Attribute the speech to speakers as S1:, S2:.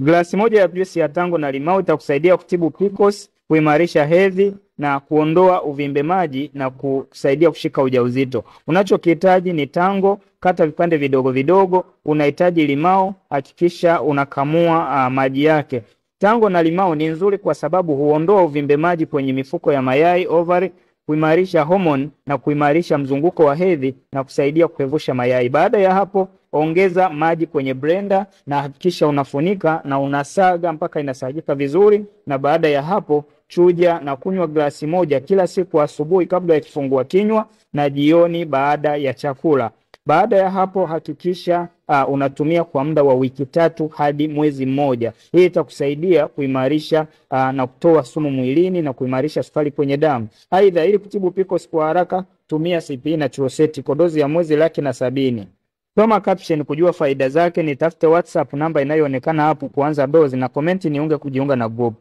S1: Glasi moja ya juisi ya tango na limao itakusaidia kutibu PCOS, kuimarisha hedhi na kuondoa uvimbe maji na kusaidia kushika ujauzito. Unachokihitaji ni tango, kata vipande vidogo vidogo. Unahitaji limao, hakikisha unakamua maji yake. Tango na limao ni nzuri kwa sababu huondoa uvimbe maji kwenye mifuko ya mayai, ovary, kuimarisha hormone na kuimarisha mzunguko wa hedhi na kusaidia kupevusha mayai. Baada ya hapo, ongeza maji kwenye blender na hakikisha unafunika na unasaga mpaka inasagika vizuri, na baada ya hapo chuja na kunywa glasi moja kila siku, asubuhi kabla ya kifungua kinywa na jioni baada ya chakula. Baada ya hapo hakikisha unatumia kwa muda wa wiki 3 hadi mwezi mmoja. Hii itakusaidia kuimarisha na kutoa sumu mwilini na kuimarisha sukari kwenye damu. Aidha, ili kutibu PCOS kwa haraka, tumia CPE na Trocet kwa dozi ya mwezi 170. Soma caption kujua faida zake. Nitafute WhatsApp namba inayoonekana hapo kuanza dozi, na komenti niunge kujiunga na group.